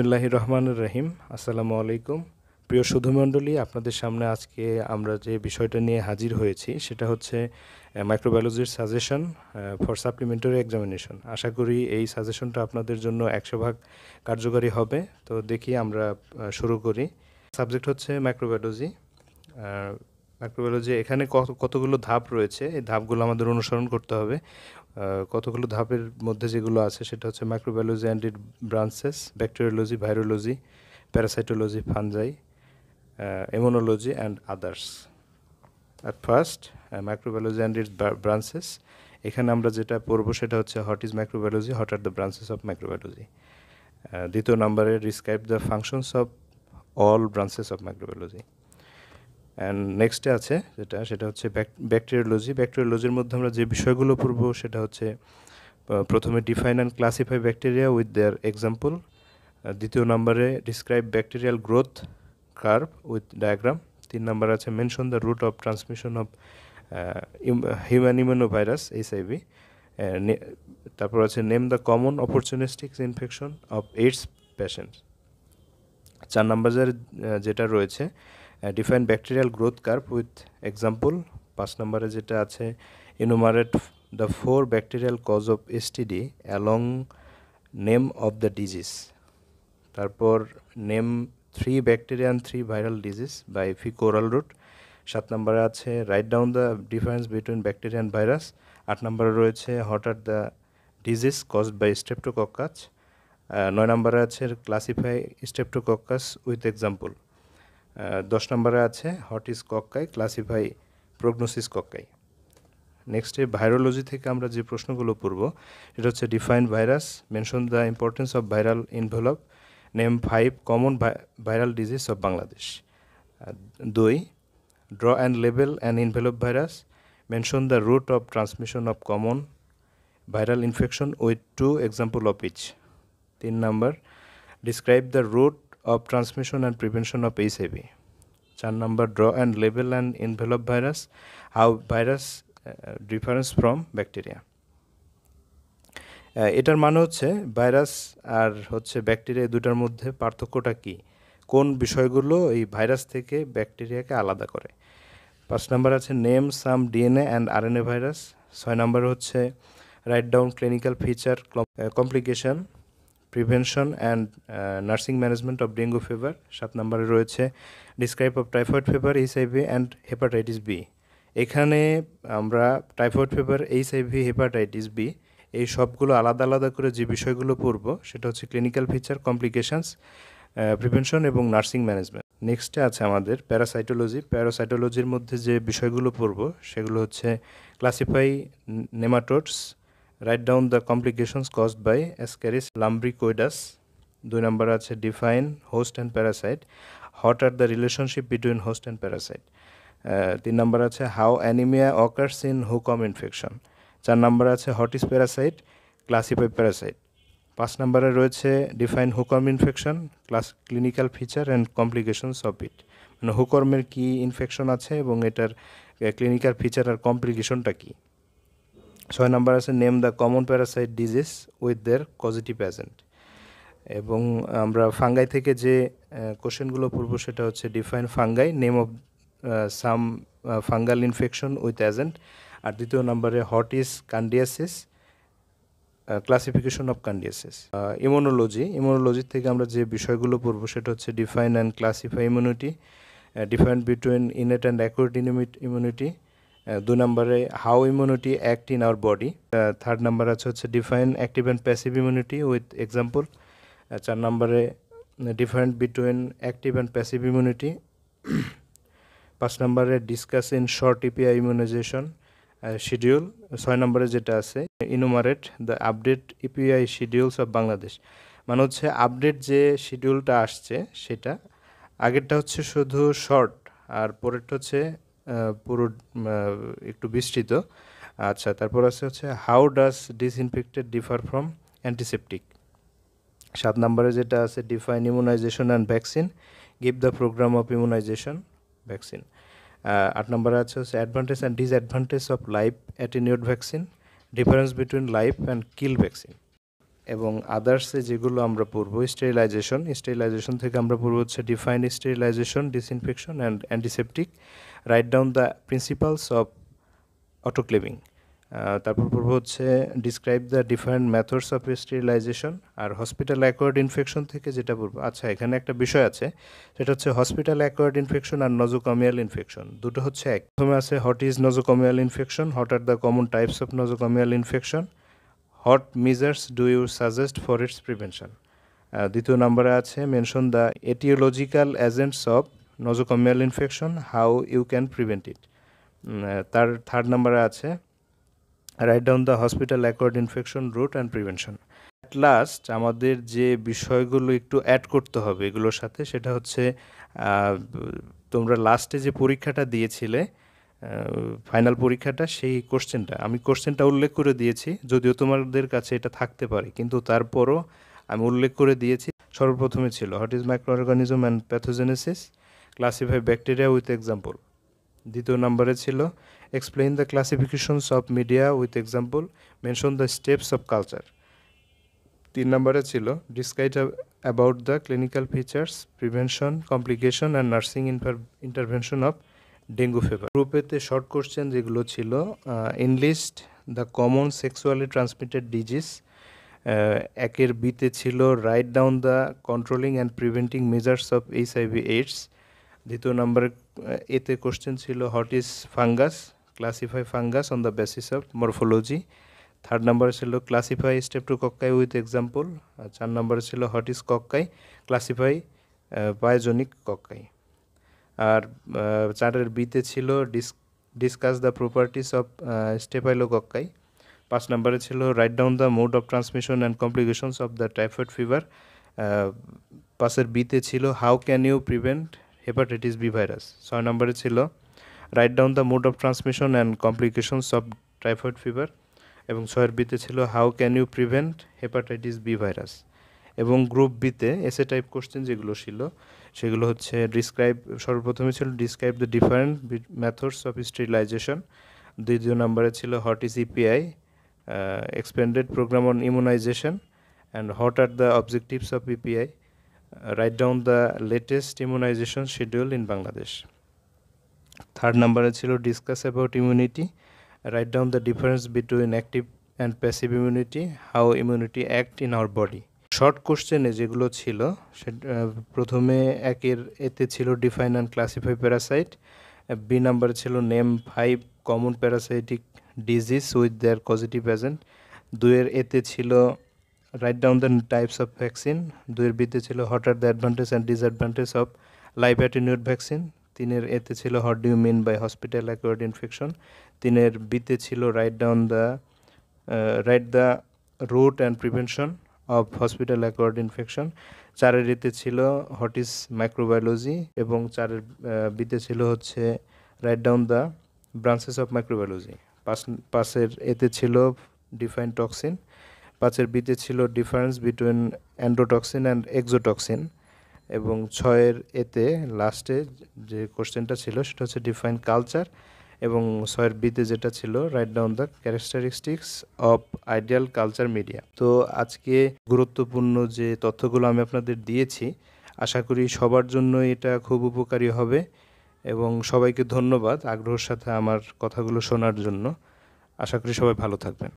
বিসমিল্লাহির রহমানির রহিম। আসসালামু আলাইকুম। প্রিয় সুধীমণ্ডলী, আপনাদের সামনে আজকে আমরা যে বিষয়টা নিয়ে হাজির হয়েছি সেটা হচ্ছে মাইক্রোবায়োলজির সাজেশন ফর সাপ্লিমেন্টারি এক্সামিনেশন। আশা করি এই সাজেশনটা আপনাদের জন্য 100% কার্যকরী হবে। তো দেখি আমরা শুরু করি। সাবজেক্ট হচ্ছে মাইক্রোবায়োলজি। মাইক্রোবায়োলজি এখানে কতগুলো ধাপ রয়েছে, এই ধাপগুলো আমাদের অনুসরণ করতে হবে। কতগুলো ধাপের মধ্যে যেগুলো আছে সেটা হচ্ছে microbiology and it branches, bacteriology, virology, parasitology, fungi, immunology and others. At first microbiology and it's branches. এখানে আমরা যেটা পড়বো সেটা হচ্ছে what is microbiology, what are the branches of microbiology. দ্বিতীয় নম্বরে describe the functions of all branches of microbiology. And নেক্সটে আছে সেটা হচ্ছে ব্যাকটেরিওলজি। ব্যাকটেরিওলজির মধ্যে আমরা যে বিষয়গুলো পড়বো সেটা হচ্ছে প্রথমে define and classify bacteria with their example. দ্বিতীয় নম্বরে describe bacterial growth curve with diagram. 3 নম্বর আছে mention the route of transmission of human immunovirus HIV. তারপর আছে name the common opportunistic infection of AIDS patients. 4 নম্বরের যেটা রয়েছে define bacterial growth curve with example. 5 নম্বরে যেটা আছে enumerate the 4 bacterial cause of STD along name of the disease. তারপর name 3 bacteria and 3 viral disease by fecal route. 7 নম্বরে আছে write down the difference between bacteria and virus. 8 নম্বরে রয়েছে what are the disease caused by streptococcus. 9 নম্বরে আছে classify streptococcus with example. 10 নম্বরে আছে what is cocci, classify prognosis cocci. নেক্সটে virology থেকে আমরা যে প্রশ্নগুলো পড়ব সেটা হচ্ছে define virus, mention the importance of viral envelope, name 5 common viral disease of Bangladesh. 2 draw and label and envelope virus, mention the route of transmission of common viral infection with 2 example of each. 3 number describe the route of transmission and prevention of HIV. 4 number draw and label and envelope virus, how virus difference from bacteria. এটার মানে হচ্ছে virus আর হচ্ছে bacteria দুটার মধ্যে পার্থক্যটা কী, কোন বিষয়গুলো এই ভাইরাস থেকে ব্যাকটেরিয়াকে আলাদা করে। 5 নম্বর আছে name some DNA and RNA virus. 6 number হচ্ছে write down clinical feature, complication, prevention and nursing management of dengue fever. 7 নম্বরে রয়েছে describe of typhoid fever, HIV and hepatitis B. এখানে আমরা typhoid fever, HIV, hepatitis B এই সবগুলো আলাদা আলাদা করে যে বিষয়গুলো পড়ব সেটা হচ্ছে ক্লিনিক্যাল ফিচার, কমপ্লিকেশনস, প্রিভেনশন এবং নার্সিং ম্যানেজমেন্ট। নেক্সটে আছে আমাদের প্যারাসাইটোলজি। প্যারাসাইটোলজির মধ্যে যে বিষয়গুলো পড়ব সেগুলো হচ্ছে classify nematodes, write down the complications caused by Ascaris lumbricoides. 2 নম্বর আছে define host and parasite, what are the relationship between host and parasite. 3 নম্বর আছে how anaemia occurs in hookworm infection. 4 নম্বর আছে what is parasite, classify parasite. 5 নম্বরে রয়েছে define hookworm infection, clinical feature and complications of it, মানে হুকর্মের কী infection আছে এবং এটার ক্লিনিক্যাল ফিচার আর কমপ্লিকেশনটা কী। 6 নম্বর আছে name the common parasite disease with their causative agent. এবং আমরা ফাঙ্গাই থেকে যে কোশ্চেনগুলো পড়বো সেটা হচ্ছে define fungi, name of some fungal infection with agent. আর দ্বিতীয় নম্বরে what is candidiasis, classification of candidiasis. ইমিউনোলজির থেকে আমরা যে বিষয়গুলো পড়বো সেটা হচ্ছে define and classify immunity, define between innate and acquired immunity. 2 নম্বরে how immunity act in our body. 3rd number হচ্ছে define active and passive immunity with example. 4 নম্বরে different between active and passive immunity. 5 নম্বরে discuss in short EPI immunization schedule. 6 নম্বরে যেটা আছে enumerate the update EPI schedules of Bangladesh, মানে হচ্ছে update যে শিডিউলটা আসছে সেটা আগেরটা হচ্ছে শুধু শর্ট আর পরেরটা হচ্ছে পুরো একটু বিস্তৃত। আচ্ছা, তারপর হচ্ছে how does disinfected differ from antiseptic. 7 নম্বরে যেটা আছে define immunization and vaccine, give the programme of immunization vaccine. 8 নম্বরে আছে advantage and disadvantage of live attenuated vaccine, difference between live and kill vaccine. এবং আদার্সে যেগুলো আমরা পড়বো স্টেরিলাইজেশন থেকে আমরা পড়বো হচ্ছে define sterilization, disinfection and antiseptic, write down the principles of autoclaving. তারপর পড়বো হচ্ছে describe the different methods of sterilization. আর হসপিটাল অ্যাকোয়ার্ড ইনফেকশন থেকে যেটা পড়বো, আচ্ছা এখানে একটা বিষয় আছে, সেটা হচ্ছে হসপিটাল অ্যাকোয়ার্ড ইনফেকশন আর নজোকমিয়াল ইনফেকশন, দুটো হচ্ছে এক। প্রথমে আছে what is nosocomial infection, what are the common types of nosocomial infection, what measures do you suggest for its prevention. দ্বিতীয় নম্বরে আছে mention the etiological agents of nosocomial infection, how you can prevent it. তার third নম্বরে আছে write down the hospital acquired infection route and prevention. At last আমাদের যে বিষয়গুলো একটু অ্যাড করতে হবে এগুলোর সাথে, সেটা হচ্ছে তোমরা লাস্টে যে পরীক্ষাটা দিয়েছিলে, ফাইনাল পরীক্ষাটা, সেই আমি কোশ্চেনটা উল্লেখ করে দিয়েছি, যদিও তোমাদের কাছে এটা থাকতে পারে, কিন্তু তারপরও আমি উল্লেখ করে দিয়েছি। সর্বপ্রথমে ছিল what is micro organism and pathogenesis, classify bacteria with example. দ্বিতীয় নম্বরে ছিল explain the classifications of media with example, mention the steps of culture. 3 নম্বরে ছিল describe about the clinical features, prevention, complication and nursing intervention of dengue fever. গ্রুপেতে short question যেগুলো ছিল, enlist the common sexually transmitted disease. একের বিতে ছিল write down the controlling and preventing measures of HIV AIDS. দ্বিতীয় নম্বরে এতে question ছিল what is fungus, classify fungus on the basis of morphology. Third নম্বরে ছিল ক্লাসিফাই স্টেপ্টোকক্কাই উইথ এক্সাম্পল। 4 নম্বরে ছিল what is cocci, classify pyogenic cocci. আর 4-এর বিতে ছিল discuss the properties of staphylococci. 5 নম্বরে ছিল write down the mode of transmission and complications of the typhoid fever. 5-এর বিতে ছিল how can you prevent hepatitis B virus. 6 নম্বরে ছিল write down the mode of transmission and complications of typhoid fever. এবং 6-এর বিতে ছিল how can you prevent hepatitis B virus. এবং গ্রুপ বিতে এসে টাইপ কোশ্চেন যেগুলো ছিল সেগুলো হচ্ছে সর্বপ্রথমে ছিল describe the different methods of sterilization. দ্বিতীয় নম্বরে ছিল what is EPI, expanded programme on immunization, and what are the objectives of EPI, write down the latest immunization schedule in Bangladesh. Third নম্বরে ছিল discuss about immunity, write down the difference between active and passive immunity, how immunity act in our body. Short কোশ্চেনে যেগুলো ছিল প্রথমে এতে ছিল define and classify parasite. B নাম্বারে ছিল name 5 common parasitic disease with their causative agent. 2-এর এতে ছিল write down the types of vaccine. 2-এর বিতে ছিল what are the advantage and disadvantage of live attenuate vaccine. 3-এর এতে ছিল what do you mean by hospital acquired infection. 3-এর বিতে ছিল write the route and prevention of hospital acquired infection. 4-এর এতে ছিল হোয়াট ইজ মাইক্রোবায়োলজি, এবং 4-এর বিতে ছিল হচ্ছে write down the branches of microbiology. 5-এর এতে ছিল ডিফাইন টক্সিন। 5-এর বিতে ছিল difference between endotoxin and exotoxin. এবং 6-এর এতে লাস্টে যে কোশ্চেনটা ছিল সেটা হচ্ছে ডিফাইন কালচার। এবং 6-এর বিতে যেটা ছিল write down the characteristics of ideal culture media. তো আজকে গুরুত্বপূর্ণ যে তথ্যগুলো আমি আপনাদের দিয়েছি, আশা করি সবার জন্য এটা খুব উপকারী হবে, এবং সবাইকে ধন্যবাদ আগ্রহের সাথে আমার কথাগুলো শোনার জন্য। আশা করি সবাই ভালো থাকবেন।